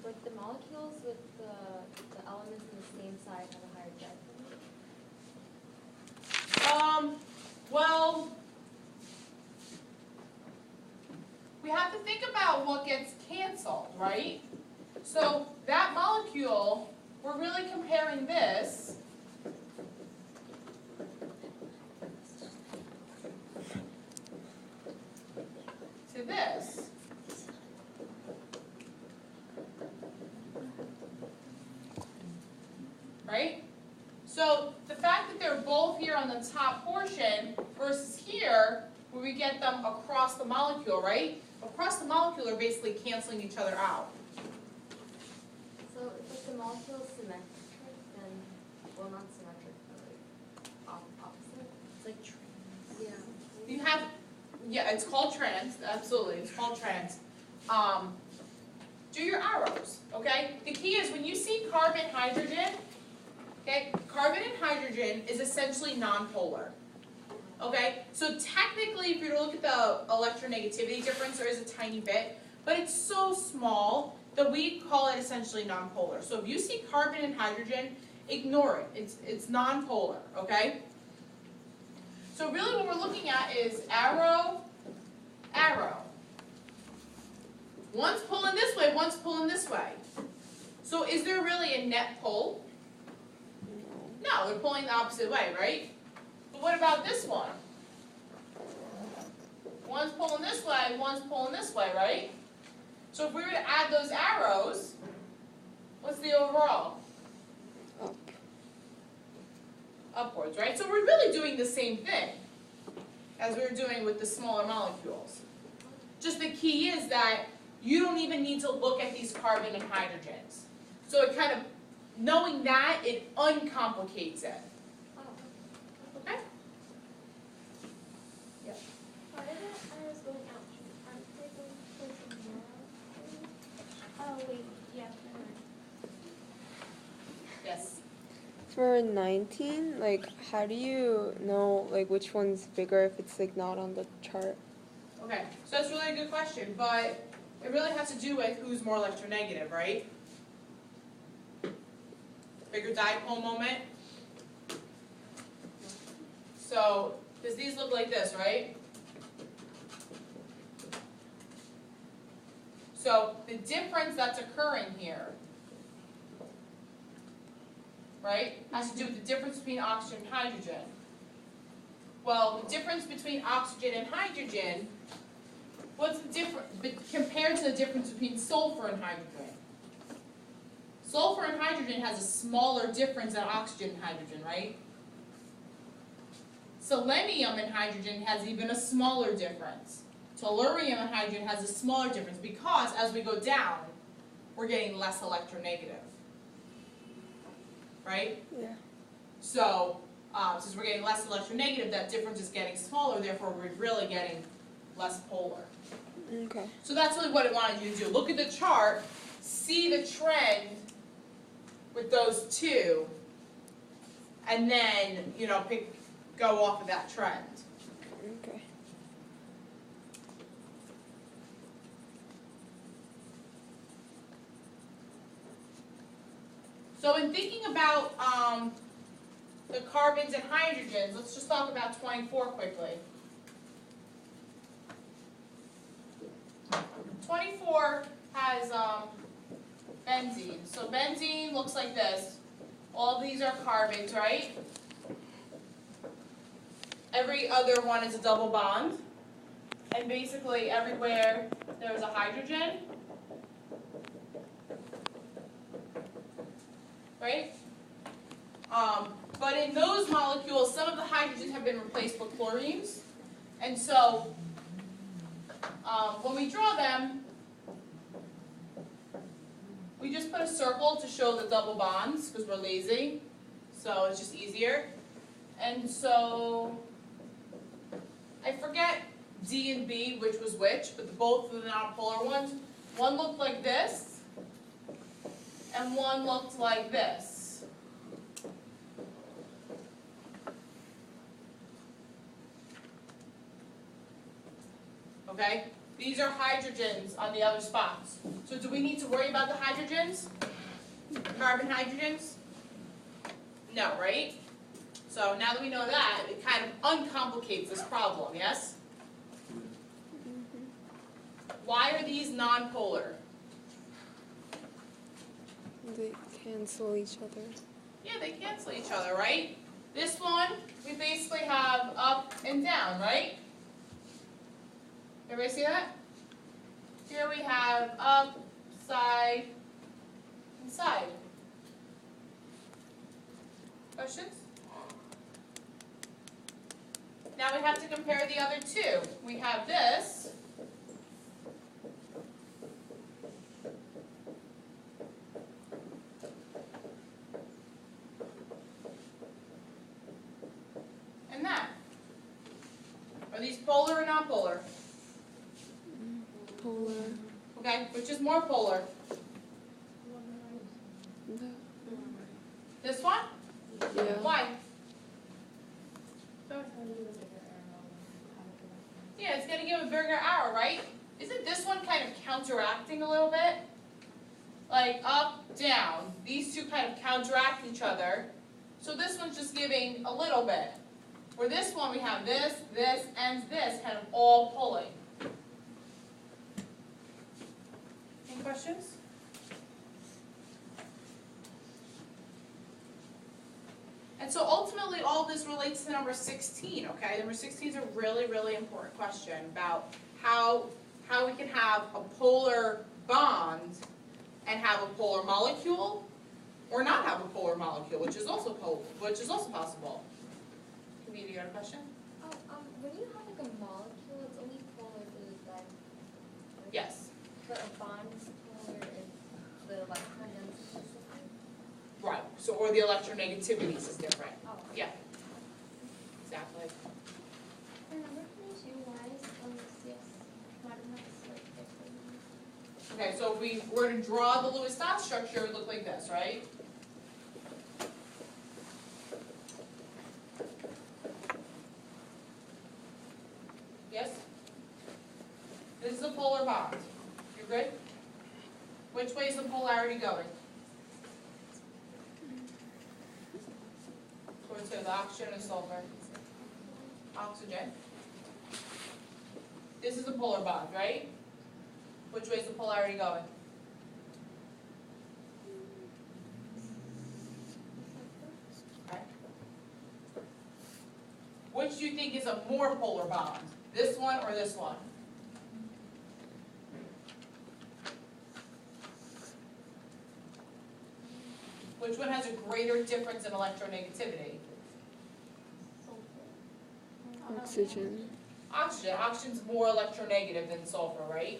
like the molecules with the elements on the same side have a higher drag point? Well, we have to think about what gets canceled, right? So that molecule, we're really comparing this to this. Right? So the fact that they're both here on the top portion versus here, where we get them across the molecule, right? Across the molecule are basically canceling each other out. So if the molecule is symmetric, then, well, not symmetric, but like opposite. It's like trans. Yeah. You have, yeah, it's called trans, absolutely, it's called trans. Do your arrows, okay? The key is when you see carbon, hydrogen, okay, carbon and hydrogen is essentially nonpolar. Okay, so technically if you look at the electronegativity difference, there is a tiny bit, but it's so small that we call it essentially nonpolar. So if you see carbon and hydrogen, ignore it, it's nonpolar, okay? So really what we're looking at is arrow, arrow. One's pulling this way, one's pulling this way. So is there really a net pull? No, they're pulling the opposite way, right? But what about this one? One's pulling this way, one's pulling this way, right? So if we were to add those arrows, what's the overall? Up. Upwards, right? So we're really doing the same thing as we were doing with the smaller molecules. Just the key is that you don't even need to look at these carbon and hydrogens. So it kind of, knowing that, it uncomplicates it. Okay? Yeah. Why are the arrows going out? Aren't they going towards the narrow? Oh wait, yeah, never mind. Yes. For 19, like, how do you know, like, which one's bigger if it's, like, not on the chart? Okay, so that's really a good question, but it really has to do with who's more electronegative, right? Bigger dipole moment. So, because these look like this, right? So, the difference that's occurring here, right, has to do with the difference between oxygen and hydrogen. Well, the difference between oxygen and hydrogen, what's the difference compared to the difference between sulfur and hydrogen? Sulfur and hydrogen has a smaller difference than oxygen and hydrogen, right? Selenium and hydrogen has even a smaller difference. Tellurium and hydrogen has a smaller difference because as we go down, we're getting less electronegative. Right? Yeah. So, since we're getting less electronegative, that difference is getting smaller, therefore we're really getting less polar. Okay. So that's really what it wanted you to do. Look at the chart, see the trend with those two, and then, you know, go off of that trend. Okay. So in thinking about the carbons and hydrogens, let's just talk about 24 quickly. 24 has benzene. So benzene looks like this. All these are carbons, right? Every other one is a double bond. And basically everywhere there's a hydrogen. Right? But in those molecules, some of the hydrogens have been replaced with chlorines. And so when we draw them, we just put a circle to show the double bonds because we're lazy. So it's just easier. And so I forget D and B, which was which, but both of the nonpolar ones. One looked like this, and one looked like this. Okay? These are hydrogens on the other spots. So do we need to worry about the hydrogens? Carbon hydrogens? No, right? So now that we know that, it kind of uncomplicates this problem, yes? Why are these nonpolar? They cancel each other. Yeah, they cancel each other, right? This one, we basically have up and down, right? Everybody see that? Here we have up, side, and side. Questions? Now we have to compare the other two. We have this. And that. Are these polar or non-polar? Polar. Okay, which is more polar? The, This one? yeah. Why? Yeah, it's gonna give a bigger arrow, right? Isn't this one kind of counteracting a little bit? Like up, down. These two kind of counteract each other. So this one's just giving a little bit. Where this one we have this, this, and this kind of all pulling. Any questions? And so ultimately all this relates to number 16, okay? Number 16 is a really, really important question about how we can have a polar bond and have a polar molecule, or not have a polar molecule, which is also possible. Kavita, you got a question? When you have like a molecule, it's only polar to the side. Yes. But a bond is polar if the electron density is different. Right. So, or the electronegativities is different. Oh. Yeah. Exactly. And number 22, why is CS not enough like this? Okay, so if we were to draw the Lewis-Dot structure, it would look like this, right? Yes? This is a polar bond. You good? Which way is the polarity going? Towards the oxygen and sulfur. Oxygen. This is a polar bond, right? Which way is the polarity going? Okay. Which do you think is a more polar bond? This one or this one? Which one has a greater difference in electronegativity? Oxygen. Oxygen. Oxygen's more electronegative than sulfur, right?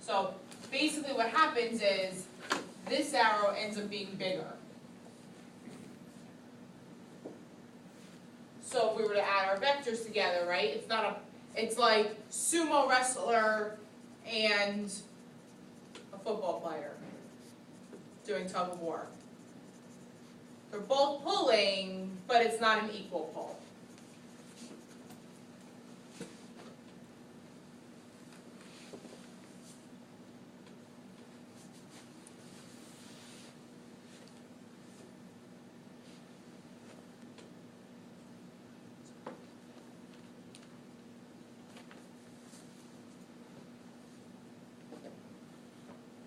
So basically what happens is this arrow ends up being bigger. So if we were to add our vectors together, right, it's like sumo wrestler and a football player doing tug of war. They're both pulling, but it's not an equal pull.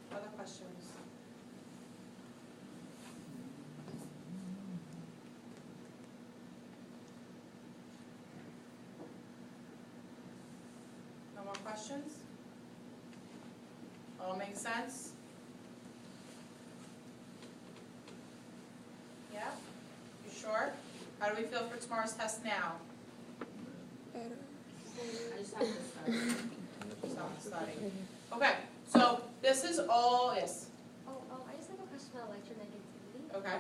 Other questions? No more questions? All make sense? Yeah? You sure? How do we feel for tomorrow's test now? Better. I just have to study. Self-study. Okay, so this is all, yes, I just have a question about electronegativity. okay.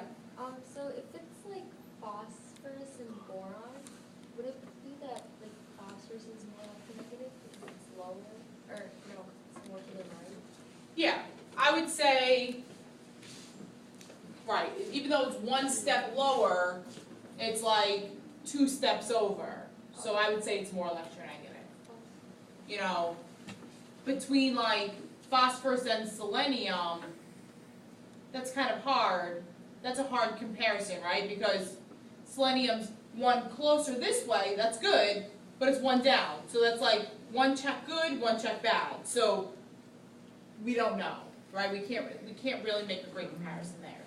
So if it's like phosphorus and boron, would it be that like phosphorus is more electronegative because it's lower, or no, it's more to the right? Yeah, I would say, right, even though it's one step lower, it's like 2 steps over. So I would say it's more electronegative. You know, between like phosphorus and selenium, that's kind of hard. That's a hard comparison, right? Because selenium's one closer this way, that's good, but it's one down. So that's like one check good, one check bad. So we don't know, right? We can't really make a great comparison there.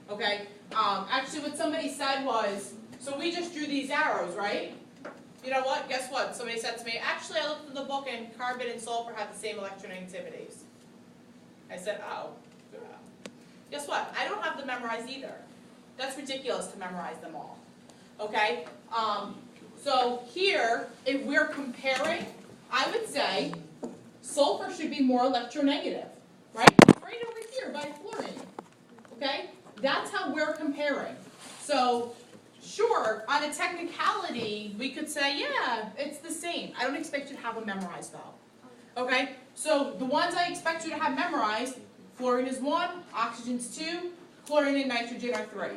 Okay? Actually what somebody said was, so we just drew these arrows, right? You know what? Guess what? Somebody said to me, actually I looked in the book and carbon and sulfur have the same electronegativities. I said, oh, yeah. Guess what? I don't have them memorized either. That's ridiculous to memorize them all. Okay? So here, if we're comparing, I would say sulfur should be more electronegative, right? It's right over here by fluorine. Okay? That's how we're comparing. So, sure, on a technicality, we could say, yeah, it's the same. I don't expect you to have them memorized though. Okay? So the ones I expect you to have memorized, fluorine is 1, oxygen's 2, chlorine and nitrogen are 3.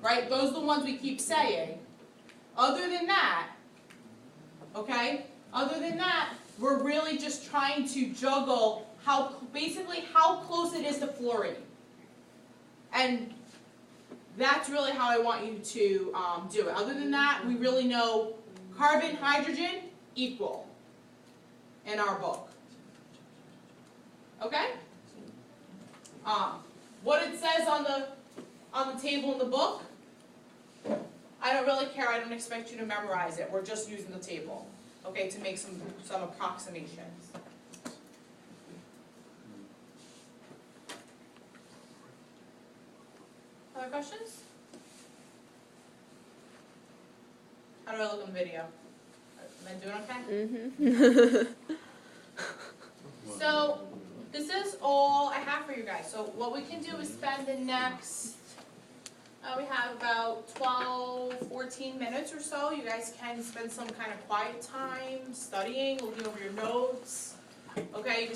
Right? Those are the ones we keep saying. Other than that, okay? Other than that, we're really just trying to juggle basically how close it is to fluorine. And that's really how I want you to do it. Other than that, we really know carbon, hydrogen, equal in our book. Okay? What it says on the table in the book, I don't really care. I don't expect you to memorize it. We're just using the table, okay, to make some approximations. Other questions? How do I look on the video? Am I doing okay? Mm-hmm. So, this is all I have for you guys. So what we can do is spend the next, we have about 12, 14 minutes or so. You guys can spend some kind of quiet time studying, looking over your notes. Okay, you can